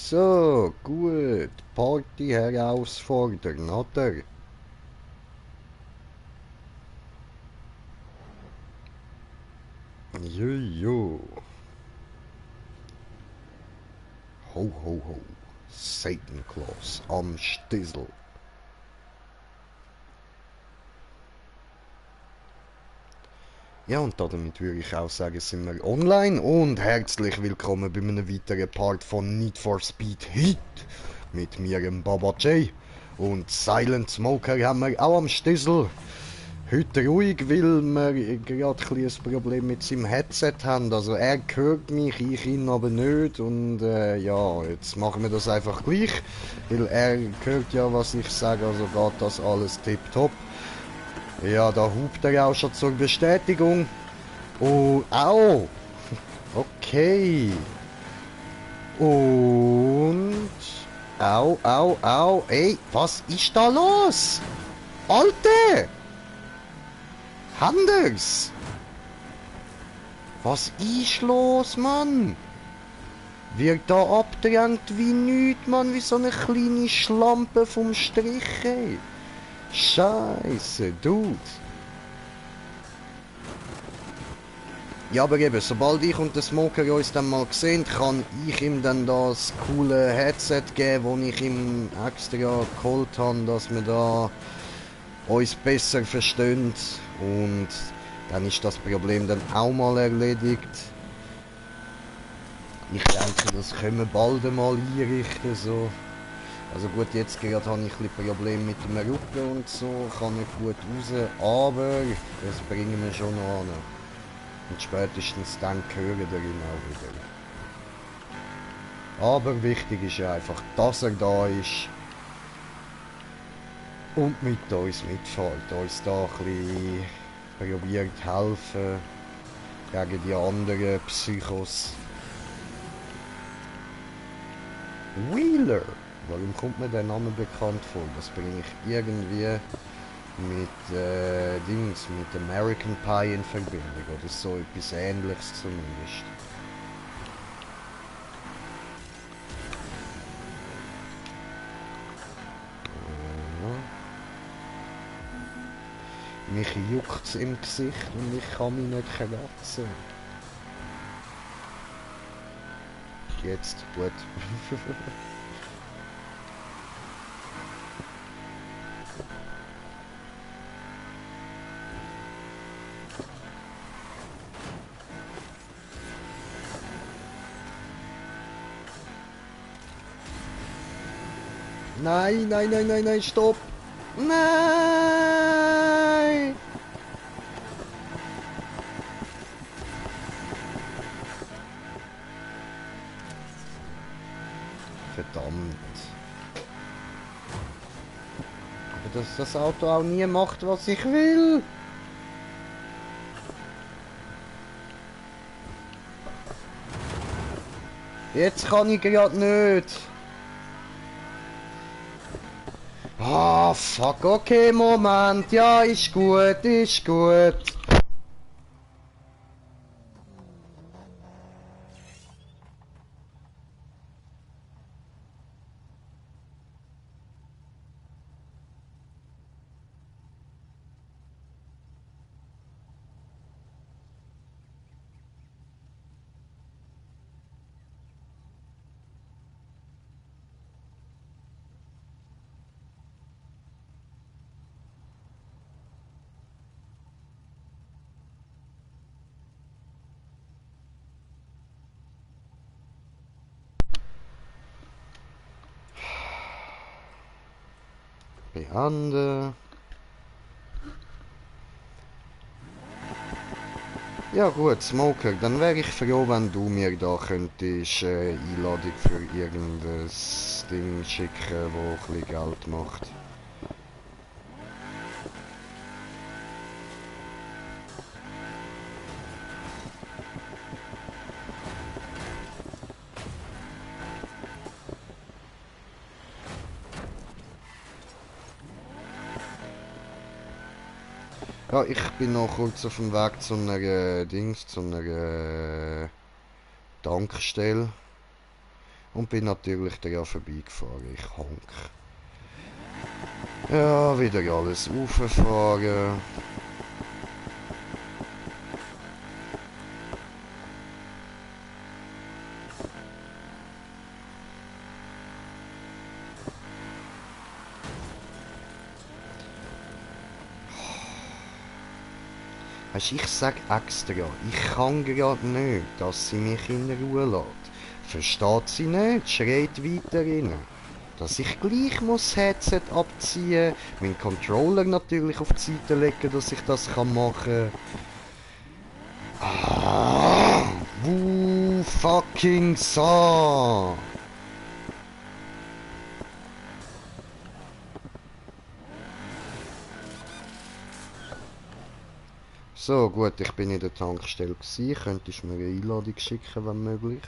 So, gut. Party herausfordern, oder? Jojo. Ho, ho, ho. Satan Claus am Stissel. Ja, und damit würde ich auch sagen, sind wir online und herzlich willkommen bei einem weiteren Part von Need for Speed Heat. Mit mir, dem Baba J. Und Silent Smoker haben wir auch am Stissel. Heute ruhig, weil wir gerade ein Problem mit seinem Headset haben. Also er hört mich, ich ihn aber nicht. Und ja, jetzt machen wir das einfach gleich. Weil er hört ja, was ich sage, also geht das alles tipptopp. Ja, da hupt er auch schon zur Bestätigung. Oh, au! Okay. Und... Au, au, au. Ey, was ist da los? Alter! Anders! Was ist los, Mann? Wird da abgedrängt wie nüt, Mann, wie so eine kleine Schlampe vom Strich, ey. Scheiße, Dude. Ja, aber eben, sobald ich und der Smoker uns dann mal sehen, kann ich ihm dann das coole Headset geben, das ich ihm extra geholt habe, dass wir da uns besser verstehen. Und dann ist das Problem dann auch mal erledigt. Ich denke, das können wir bald einmal einrichten, so. Also gut, jetzt gerade habe ich ein bisschen Probleme mit dem Rücken und so, kann nicht gut raus, aber das bringen wir schon noch an. Und spätestens dann hören wir ihn auch wieder. Aber wichtig ist ja einfach, dass er da ist und mit uns mitfährt, uns da ein bisschen probiert helfen gegen die anderen Psychos. Wheeler! Warum kommt mir der Name bekannt vor? Das bringe ich irgendwie mit Dings, mit American Pie in Verbindung oder so etwas Ähnliches zumindest. Mich juckt's im Gesicht und ich kann mich nicht kratzen. Jetzt, gut. Nein, nein, nein, nein, nein, stopp! Nein! Verdammt. Aber dass das Auto auch nie macht, was ich will. Jetzt kann ich gerade nicht. Ah, fuck, okay, Moment. Ja, ist gut, ist gut. Behandeln. Ja gut, Smoker, dann wäre ich froh, wenn du mir da könntest Einladung für irgendein Ding schicken, wo ein bisschen Geld macht. Ja, ich bin noch kurz auf dem Weg zu einer Dings, zu einer Tankstelle. Und bin natürlich daran vorbeigefahren. Ich honk. Ja, wieder alles rauffahren. Weisst, ich sag extra, ich kann gerade nicht, dass sie mich in Ruhe lässt. Versteht sie nicht, schreit weiter rein. Dass ich gleich muss das Headset abziehen, meinen Controller natürlich auf die Seite legen, dass ich das machen kann. Ah, wo fucking so. So, gut, ich bin in der Tankstelle gewesen. Könntest du mir eine Einladung schicken, wenn möglich?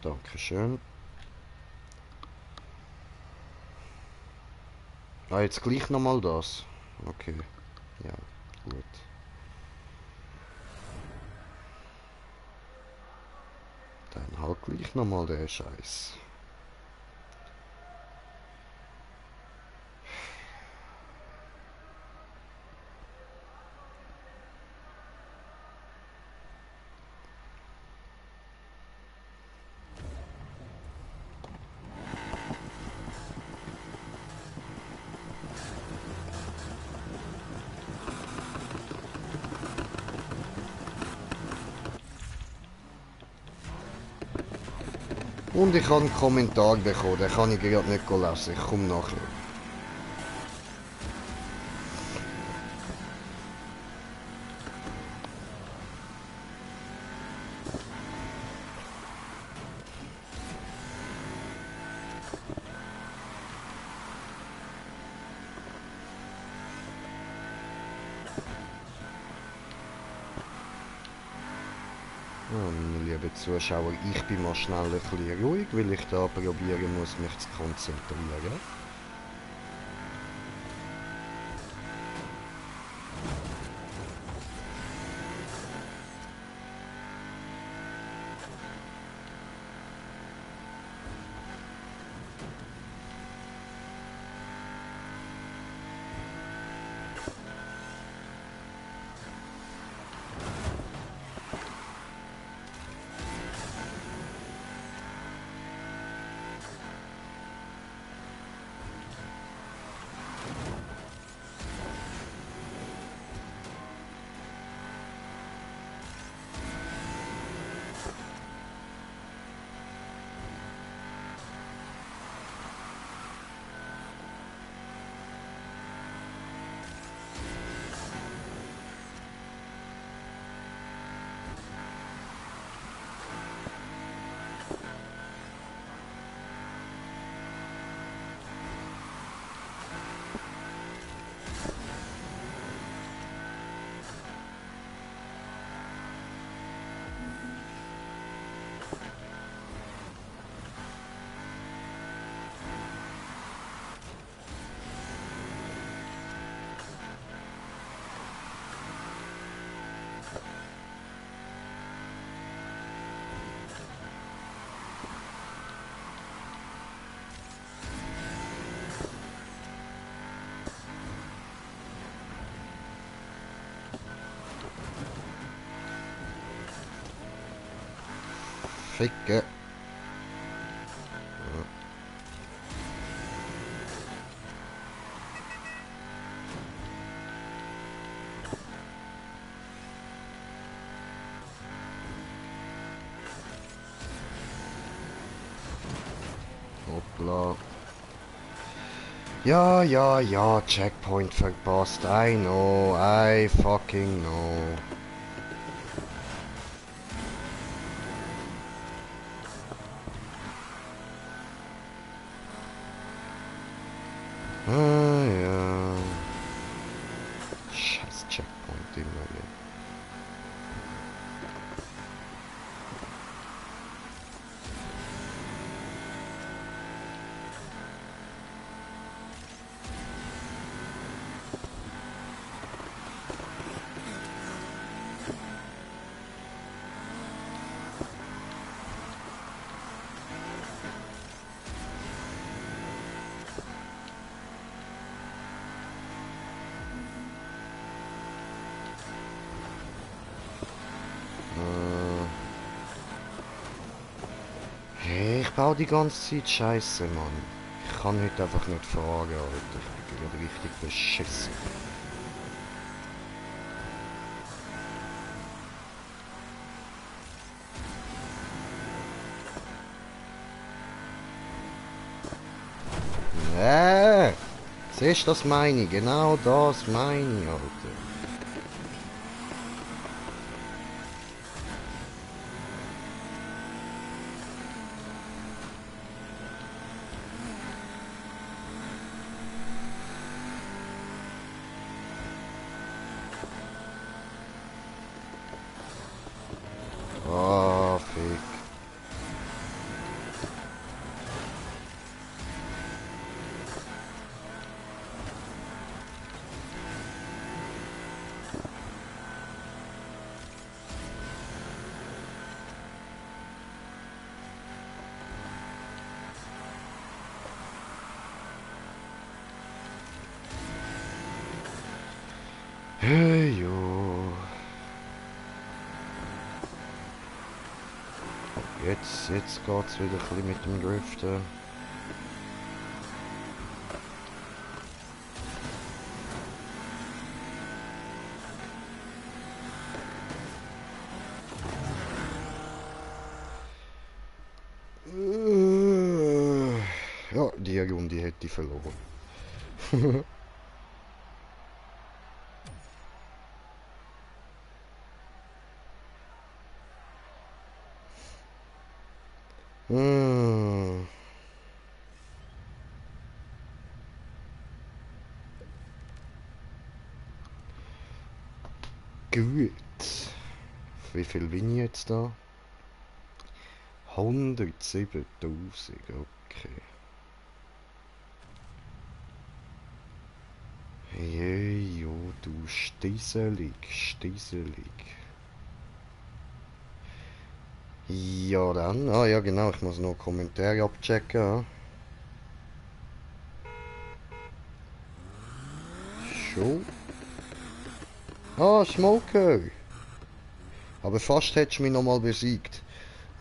Dankeschön. Ah, jetzt gleich nochmal das. Okay, ja, gut. Dann halt gleich nochmal den Scheiß. Und ich habe einen Kommentar bekommen, den kann ich gerade nicht lesen. Ich komme nachher. Ja, meine lieben Zuschauer, ich bin mal schnell ein bisschen ruhig, weil ich da probieren muss, mich zu konzentrieren. Ficke. Hoppla. Ja, ja, ja, Checkpoint verpasst. I know, I fucking know. Ah, ja. Scheiß Checkpoint immer wieder. baue die ganze Zeit Scheiße, Mann. Ich kann heute einfach nicht fahren, Alter. Ich bin gerade richtig beschissen. Siehst du, das meine ich? Genau das meine ich, Alter. Ah, fick. Hey, jo. Jetzt geht's wieder ein bisschen mit dem Driften. Ja, die Runde hätte ich verloren. Hm. Gut. Wie viel bin ich jetzt da? 107.000, okay. Jo, du Stieselig. Ja dann, ah ja genau, ich muss noch Kommentare abchecken. Ja. Schon. Ah, Smoker. Aber fast hättest du mich nochmal besiegt.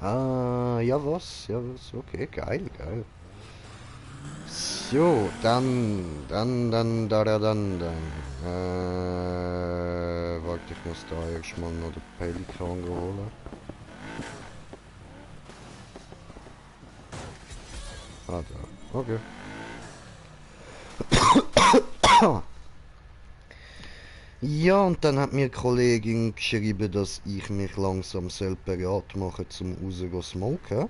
Ah, ja was, okay, geil. So, dann. Warte, ich muss da erstmal noch den Pelikan holen. Ah, da, okay. Ja, und dann hat mir eine Kollegin geschrieben, dass ich mich langsam bereit mache zum rausgehen smoken.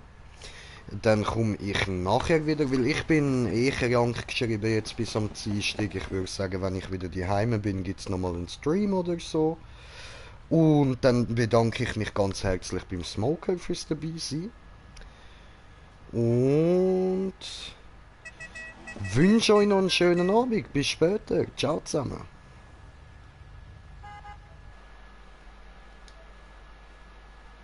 Dann komme ich nachher wieder, weil ich bin krank geschrieben jetzt bis am Dienstag. Ich würde sagen, wenn ich wieder daheim bin, gibt es nochmal einen Stream oder so. Und dann bedanke ich mich ganz herzlich beim Smoker fürs dabei sein. Und wünsche euch noch einen schönen Abend. Bis später. Ciao zusammen.